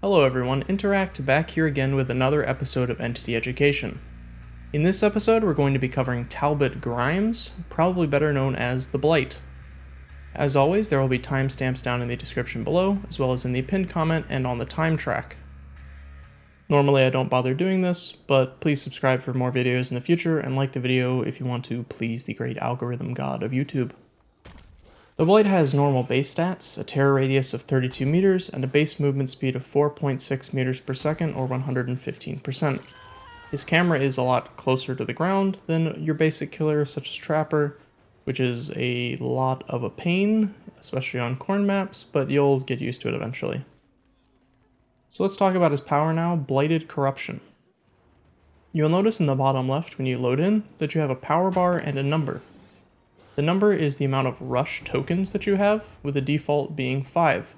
Hello everyone, Interact back here again with another episode of Entity Education. In this episode, we're going to be covering Talbot Grimes, probably better known as the Blight. As always, there will be timestamps down in the description below, as well as in the pinned comment and on the time track. Normally I don't bother doing this, but please subscribe for more videos in the future and like the video if you want to please the great algorithm god of YouTube. The Blight has normal base stats, a terror radius of 32 meters, and a base movement speed of 4.6 meters per second or 115%. His camera is a lot closer to the ground than your basic killer such as Trapper, which is a lot of a pain, especially on corn maps, but you'll get used to it eventually. So let's talk about his power now, Blighted Corruption. You'll notice in the bottom left when you load in that you have a power bar and a number. The number is the amount of rush tokens that you have, with the default being 5.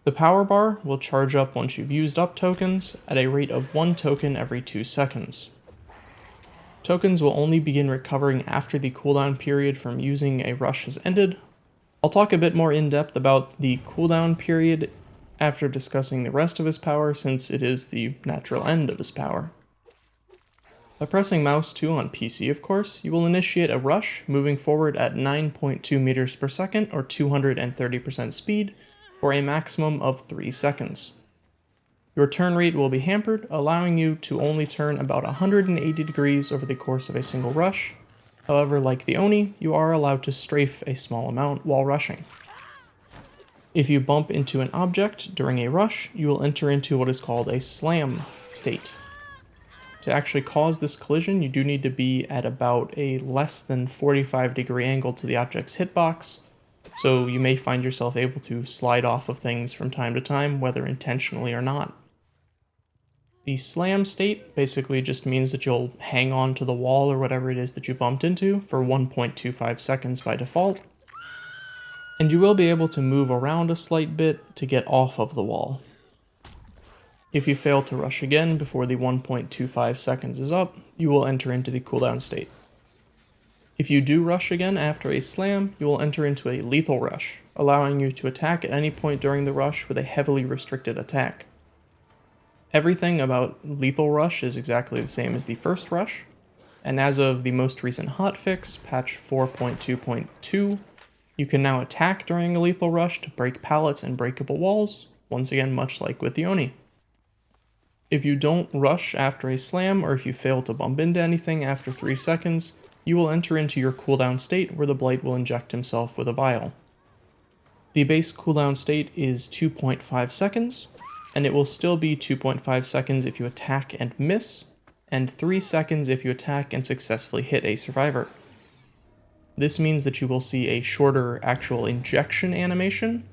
The power bar will charge up once you've used up tokens at a rate of 1 token every 2 seconds. Tokens will only begin recovering after the cooldown period from using a rush has ended. I'll talk a bit more in depth about the cooldown period after discussing the rest of his power, since it is the natural end of his power. By pressing mouse 2 on PC, of course, you will initiate a rush, moving forward at 9.2 meters per second or 230% speed for a maximum of 3 seconds. Your turn rate will be hampered, allowing you to only turn about 180 degrees over the course of a single rush. However, like the Oni, you are allowed to strafe a small amount while rushing. If you bump into an object during a rush, you will enter into what is called a slam state. To actually cause this collision, you do need to be at about a less than 45-degree angle to the object's hitbox, so you may find yourself able to slide off of things from time to time, whether intentionally or not. The slam state basically just means that you'll hang on to the wall or whatever it is that you bumped into for 1.25 seconds by default, and you will be able to move around a slight bit to get off of the wall. If you fail to rush again before the 1.25 seconds is up, you will enter into the cooldown state. If you do rush again after a slam, you will enter into a lethal rush, allowing you to attack at any point during the rush with a heavily restricted attack. Everything about lethal rush is exactly the same as the first rush, and as of the most recent hotfix, patch 4.2.2, you can now attack during a lethal rush to break pallets and breakable walls, once again much like with the Oni. If you don't rush after a slam, or if you fail to bump into anything after 3 seconds, you will enter into your cooldown state where the Blight will inject himself with a vial. The base cooldown state is 2.5 seconds, and it will still be 2.5 seconds if you attack and miss, and 3 seconds if you attack and successfully hit a survivor. This means that you will see a shorter actual injection animation,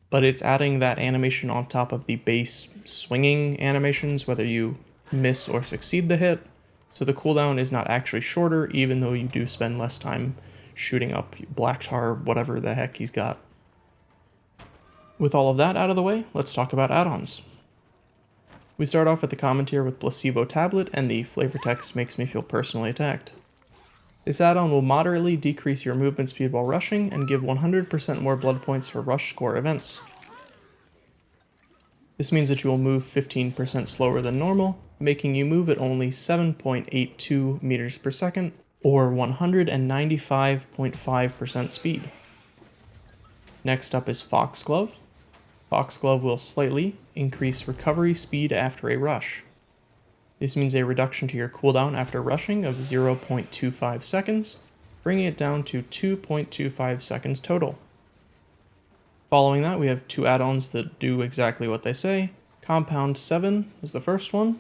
but it's adding that animation on top of the base swinging animations, whether you miss or succeed the hit, so the cooldown is not actually shorter, even though you do spend less time shooting up Black Tar, whatever the heck he's got. With all of that out of the way, let's talk about add-ons. We start off at the common tier with Placebo Tablet, and the flavor text makes me feel personally attacked. This add-on will moderately decrease your movement speed while rushing and give 100% more blood points for rush score events. This means that you will move 15% slower than normal, making you move at only 7.82 meters per second or 195.5% speed. Next up is Foxglove. Foxglove will slightly increase recovery speed after a rush. This means a reduction to your cooldown after rushing of 0.25 seconds, bringing it down to 2.25 seconds total. Following that, we have 2 add-ons that do exactly what they say. Compound 7 is the first one.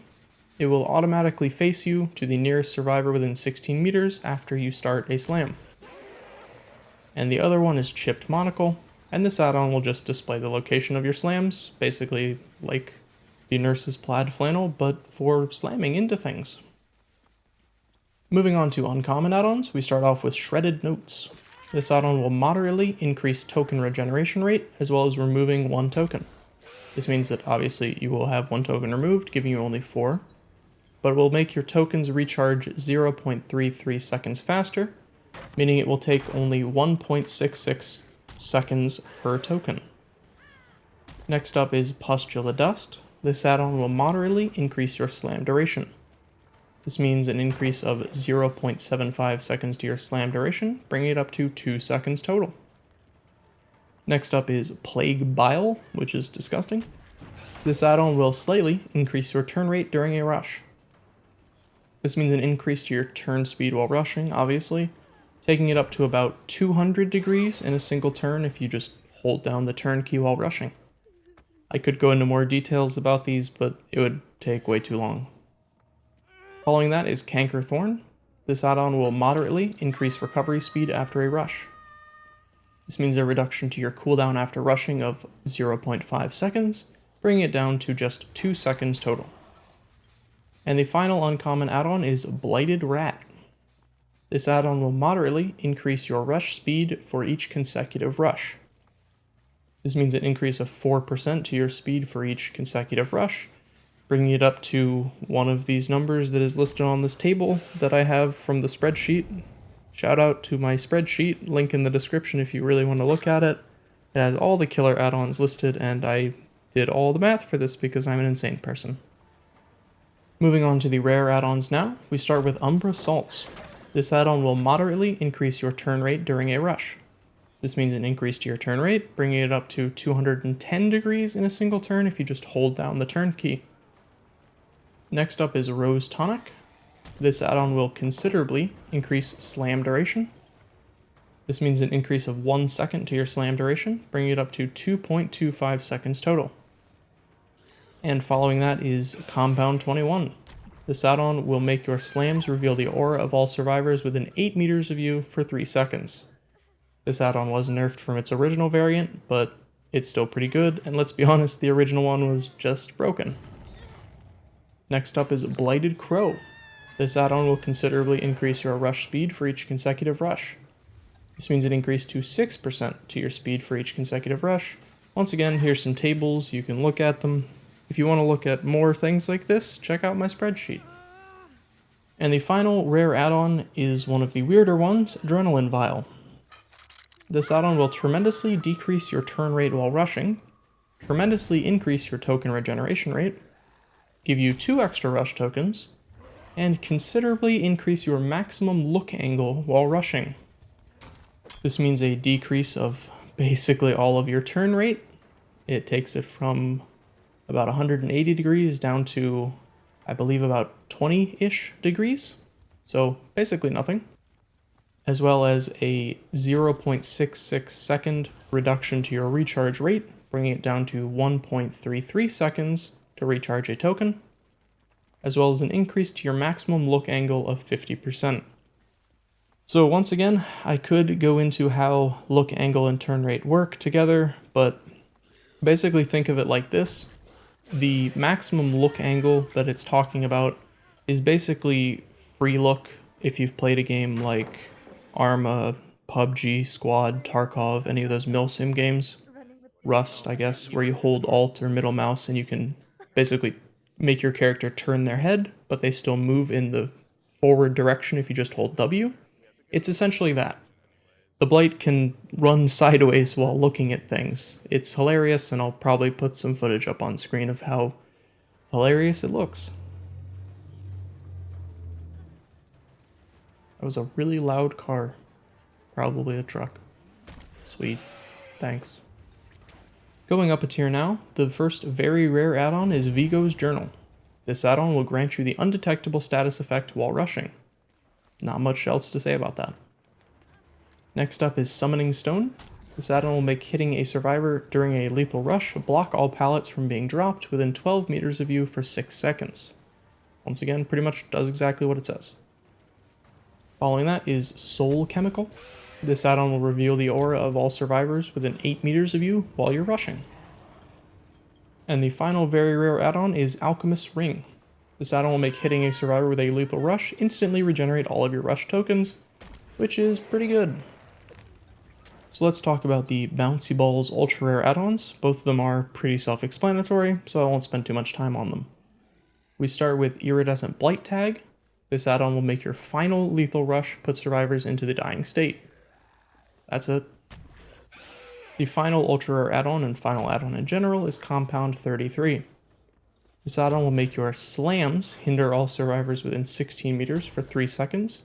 It will automatically face you to the nearest survivor within 16 meters after you start a slam. And the other one is Chipped Monocle, and this add-on will just display the location of your slams, basically like the nurse's plaid flannel, but for slamming into things. Moving on to uncommon add-ons, we start off with Shredded Notes. This add-on will moderately increase token regeneration rate, as well as removing 1 token. This means that obviously you will have 1 token removed, giving you only 4, but it will make your tokens recharge 0.33 seconds faster, meaning it will take only 1.66 seconds per token. Next up is Pustula Dust. This add-on will moderately increase your slam duration. This means an increase of 0.75 seconds to your slam duration, bringing it up to 2 seconds total. Next up is Plague Bile, which is disgusting. This add-on will slightly increase your turn rate during a rush. This means an increase to your turn speed while rushing, obviously, taking it up to about 200 degrees in a single turn if you just hold down the turn key while rushing. I could go into more details about these, but it would take way too long. Following that is Cankerthorn. This add-on will moderately increase recovery speed after a rush. This means a reduction to your cooldown after rushing of 0.5 seconds, bringing it down to just 2 seconds total. And the final uncommon add-on is Blighted Rat. This add-on will moderately increase your rush speed for each consecutive rush. This means an increase of 4% to your speed for each consecutive rush, bringing it up to one of these numbers that is listed on this table that I have from the spreadsheet. Shout out to my spreadsheet, link in the description if you really want to look at it. It has all the killer add-ons listed, and I did all the math for this because I'm an insane person. Moving on to the rare add-ons now, we start with Umbra Salts. This add-on will moderately increase your turn rate during a rush. This means an increase to your turn rate, bringing it up to 210 degrees in a single turn if you just hold down the turn key. Next up is Rose Tonic. This add-on will considerably increase slam duration. This means an increase of 1 second to your slam duration, bringing it up to 2.25 seconds total. And following that is Compound 21. This add-on will make your slams reveal the aura of all survivors within 8 meters of you for 3 seconds. This add-on was nerfed from its original variant, but it's still pretty good, and let's be honest, the original one was just broken. Next up is Blighted Crow. This add-on will considerably increase your rush speed for each consecutive rush. This means an increase to 6% to your speed for each consecutive rush. Once again, here's some tables, you can look at them. If you want to look at more things like this, check out my spreadsheet. And the final rare add-on is one of the weirder ones, Adrenaline Vial. This add-on will tremendously decrease your turn rate while rushing, tremendously increase your token regeneration rate, give you 2 extra rush tokens, and considerably increase your maximum look angle while rushing. This means a decrease of basically all of your turn rate. It takes it from about 180 degrees down to, I believe, about 20-ish degrees. So basically nothing. As well as a 0.66 second reduction to your recharge rate, bringing it down to 1.33 seconds to recharge a token, as well as an increase to your maximum look angle of 50%. So once again, I could go into how look angle and turn rate work together, but basically think of it like this. The maximum look angle that it's talking about is basically free look if you've played a game like Arma, PUBG, Squad, Tarkov, any of those milsim games. Rust, I guess, where you hold Alt or middle mouse and you can basically make your character turn their head, but they still move in the forward direction if you just hold W. It's essentially that. The Blight can run sideways while looking at things. It's hilarious, and I'll probably put some footage up on screen of how hilarious it looks. That was a really loud car. Probably a truck. Sweet. Thanks. Going up a tier now, the first very rare add-on is Vigo's Journal. This add-on will grant you the undetectable status effect while rushing. Not much else to say about that. Next up is Summoning Stone. This add-on will make hitting a survivor during a lethal rush block all pallets from being dropped within 12 meters of you for 6 seconds. Once again, pretty much does exactly what it says. Following that is Soul Chemical. This add-on will reveal the aura of all survivors within 8 meters of you while you're rushing. And the final very rare add-on is Alchemist's Ring. This add-on will make hitting a survivor with a lethal rush instantly regenerate all of your rush tokens, which is pretty good. So let's talk about the Bouncy Balls ultra rare add-ons. Both of them are pretty self-explanatory, so I won't spend too much time on them. We start with Iridescent Blight Tag. This add-on will make your final lethal rush put survivors into the dying state. That's it. The final ultra rare add-on and final add-on in general is Compound 33. This add-on will make your slams hinder all survivors within 16 meters for 3 seconds,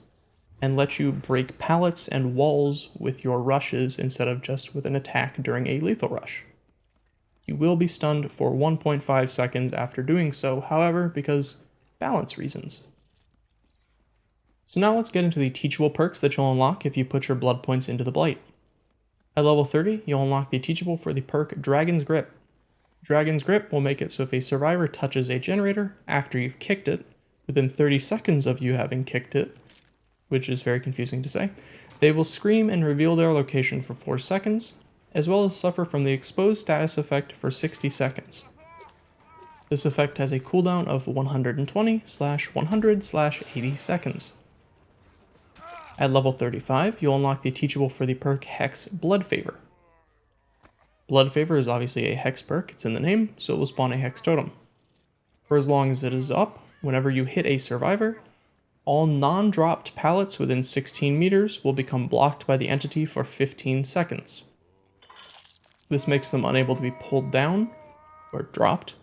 and let you break pallets and walls with your rushes instead of just with an attack during a lethal rush. You will be stunned for 1.5 seconds after doing so, however, because balance reasons. So now let's get into the teachable perks that you'll unlock if you put your blood points into the Blight. At level 30, you'll unlock the teachable for the perk Dragon's Grip. Dragon's Grip will make it so if a survivor touches a generator after you've kicked it, within 30 seconds of you having kicked it, which is very confusing to say, they will scream and reveal their location for 4 seconds, as well as suffer from the exposed status effect for 60 seconds. This effect has a cooldown of 120/100/80 seconds. At level 35, you'll unlock the teachable for the perk Hex Blood Favor. Blood Favor is obviously a Hex perk, it's in the name, so it will spawn a Hex totem. For as long as it is up, whenever you hit a survivor, all non-dropped pallets within 16 meters will become blocked by the entity for 15 seconds. This makes them unable to be pulled down or dropped,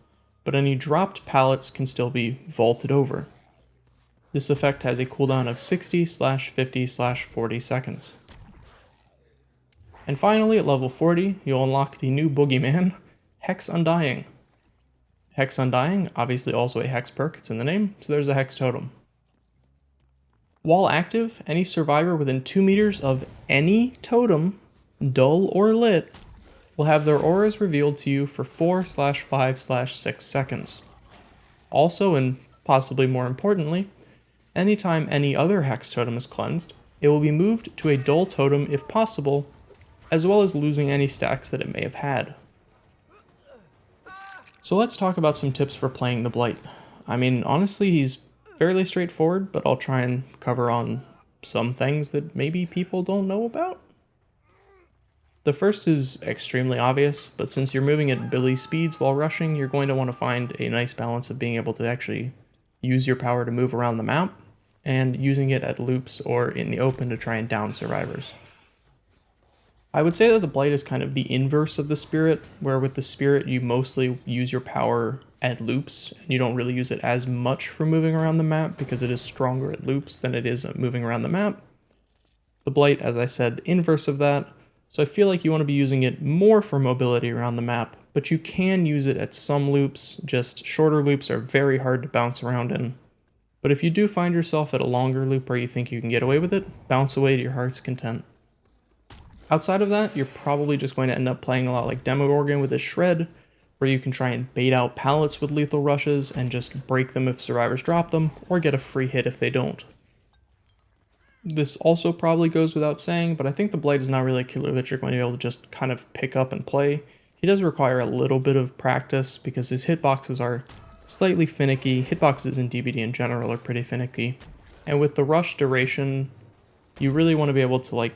but any dropped pallets can still be vaulted over. This effect has a cooldown of 60/50/40 seconds. And finally, at level 40, you'll unlock the new boogeyman, Hex Undying. Hex Undying, obviously also a Hex perk, it's in the name, so there's a Hex totem. While active, any survivor within 2 meters of any totem, dull or lit, will have their auras revealed to you for 4/5/6 seconds. Also, and possibly more importantly, anytime any other Hex totem is cleansed, it will be moved to a dull totem if possible, as well as losing any stacks that it may have had. So let's talk about some tips for playing the Blight. I mean, honestly, he's fairly straightforward, but I'll try and cover on some things that maybe people don't know about. The first is extremely obvious, but since you're moving at Billy speeds while rushing, you're going to want to find a nice balance of being able to actually use your power to move around the map, and using it at loops or in the open to try and down survivors. I would say that the Blight is kind of the inverse of the Spirit, where with the Spirit you mostly use your power at loops, and you don't really use it as much for moving around the map because it is stronger at loops than it is at moving around the map. The Blight, as I said, inverse of that, so I feel like you want to be using it more for mobility around the map, but you can use it at some loops, just shorter loops are very hard to bounce around in. But if you do find yourself at a longer loop where you think you can get away with it, bounce away to your heart's content. Outside of that, you're probably just going to end up playing a lot like Demogorgon with his Shred, where you can try and bait out pallets with lethal rushes and just break them if survivors drop them, or get a free hit if they don't. This also probably goes without saying, but I think the Blight is not really a killer that you're going to be able to just kind of pick up and play. He does require a little bit of practice because his hitboxes are slightly finicky. Hitboxes in DBD in general are pretty finicky. And with the rush duration, you really want to be able to, like,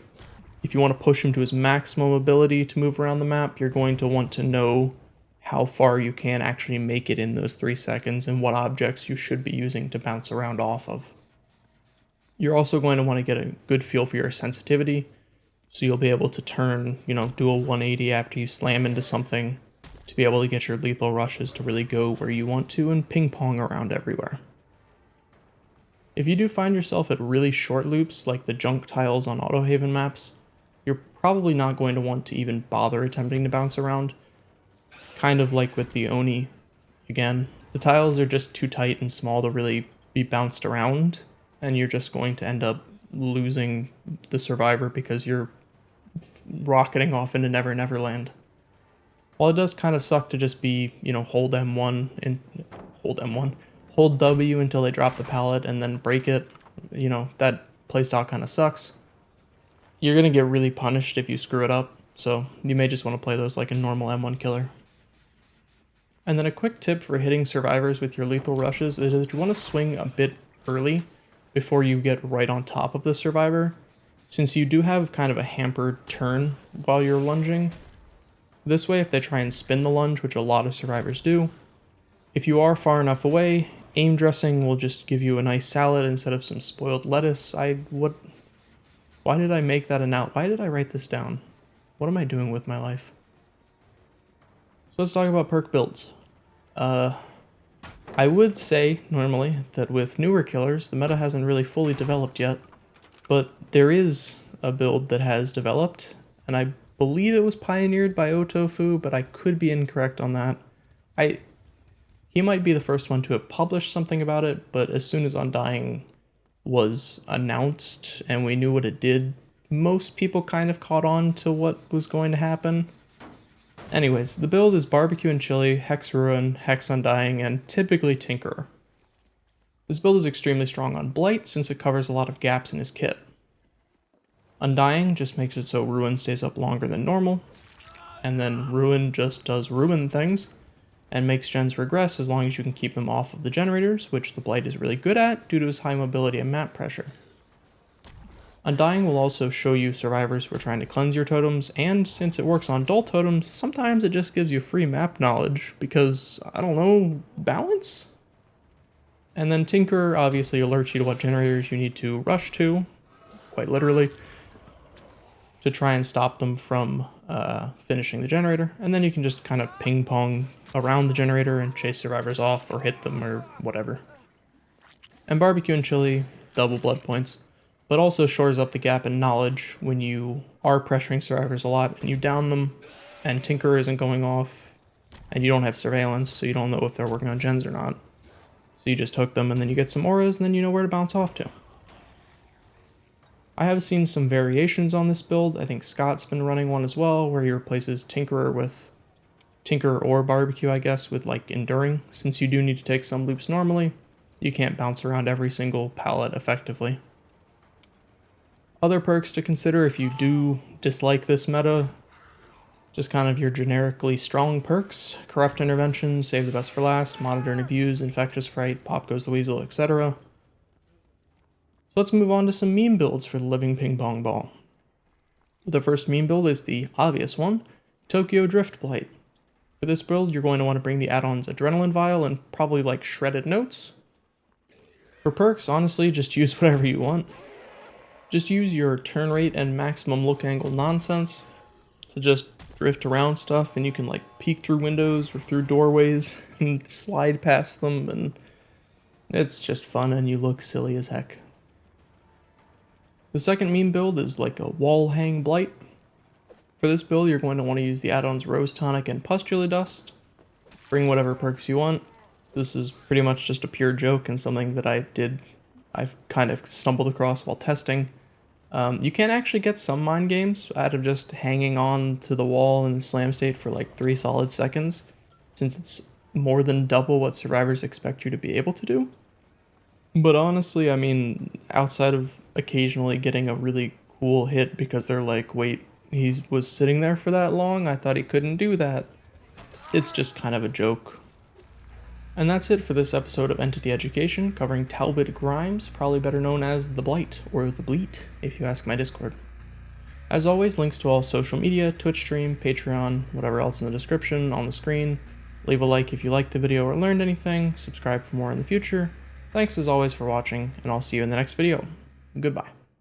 if you want to push him to his maximum ability to move around the map, you're going to want to know how far you can actually make it in those 3 seconds and what objects you should be using to bounce around off of. You're also going to want to get a good feel for your sensitivity, so you'll be able to turn, do a 180 after you slam into something to be able to get your lethal rushes to really go where you want to and ping pong around everywhere. If you do find yourself at really short loops like the junk tiles on Autohaven maps, you're probably not going to want to even bother attempting to bounce around. Kind of like with the Oni, again, the tiles are just too tight and small to really be bounced around, and you're just going to end up losing the survivor because you're rocketing off into Never Never Land. While it does kind of suck to just be, hold M1 and hold W until they drop the pallet and then break it, that playstyle kind of sucks. You're going to get really punished if you screw it up, so you may just want to play those like a normal M1 killer. And then a quick tip for hitting survivors with your lethal rushes is that you want to swing a bit early before you get right on top of the survivor, since you do have kind of a hampered turn while you're lunging. This way, if they try and spin the lunge, which a lot of survivors do, if you are far enough away, aim dressing will just give you a nice salad instead of some spoiled lettuce. Why did I make that why did I write this down? What am I doing with my life? So let's talk about perk builds. I would say, normally, that with newer killers, the meta hasn't really fully developed yet, but there is a build that has developed, and I believe it was pioneered by Otofu, but I could be incorrect on that. He might be the first one to have published something about it, but as soon as Undying was announced and we knew what it did, most people kind of caught on to what was going to happen. Anyways, the build is Barbecue and Chili, Hex Ruin, Hex Undying, and typically Tinkerer. This build is extremely strong on Blight since it covers a lot of gaps in his kit. Undying just makes it so Ruin stays up longer than normal, and then Ruin just does Ruin things, and makes gens regress as long as you can keep them off of the generators, which the Blight is really good at due to his high mobility and map pressure. Undying will also show you survivors who are trying to cleanse your totems, and since it works on dull totems, sometimes it just gives you free map knowledge, because, I don't know, balance? And then Tinker obviously alerts you to what generators you need to rush to, quite literally, to try and stop them from finishing the generator, and then you can just kind of ping pong around the generator and chase survivors off or hit them or whatever. And Barbecue and Chili, double blood points, but also shores up the gap in knowledge when you are pressuring survivors a lot and you down them and Tinker isn't going off and you don't have surveillance, so you don't know if they're working on gens or not. So you just hook them and then you get some auras and then you know where to bounce off to. I have seen some variations on this build. I think Scott's been running one as well, where he replaces Tinker or Barbecue, I guess, with like Enduring. Since you do need to take some loops normally, you can't bounce around every single pallet effectively. Other perks to consider if you do dislike this meta, just kind of your generically strong perks: Corrupt Intervention, Save the Best for Last, Monitor and Abuse, Infectious Fright, Pop Goes the Weasel, etc. So let's move on to some meme builds for the Living Ping Pong Ball. The first meme build is the obvious one, Tokyo Drift Blight. For this build, you're going to want to bring the add-ons Adrenaline Vial and probably like Shredded Notes. For perks, honestly, just use whatever you want. Just use your turn rate and maximum look angle nonsense to just drift around stuff, and you can like peek through windows or through doorways and slide past them, and it's just fun and you look silly as heck. The second meme build is like a wall hang Blight. For this build, you're going to want to use the add-ons Rose Tonic and Pustula Dust. Bring whatever perks you want. This is pretty much just a pure joke and something that I've kind of stumbled across while testing. You can actually get some mind games out of just hanging on to the wall in the slam state for like 3 solid seconds, since it's more than double what survivors expect you to be able to do. But honestly, I mean, outside of occasionally getting a really cool hit because they're like, wait, he was sitting there for that long? I thought he couldn't do that. It's just kind of a joke. And that's it for this episode of Entity Education, covering Talbot Grimes, probably better known as the Blight, or the Bleat, if you ask my Discord. As always, links to all social media, Twitch stream, Patreon, whatever else in the description, on the screen. Leave a like if you liked the video or learned anything, subscribe for more in the future. Thanks as always for watching, and I'll see you in the next video. Goodbye.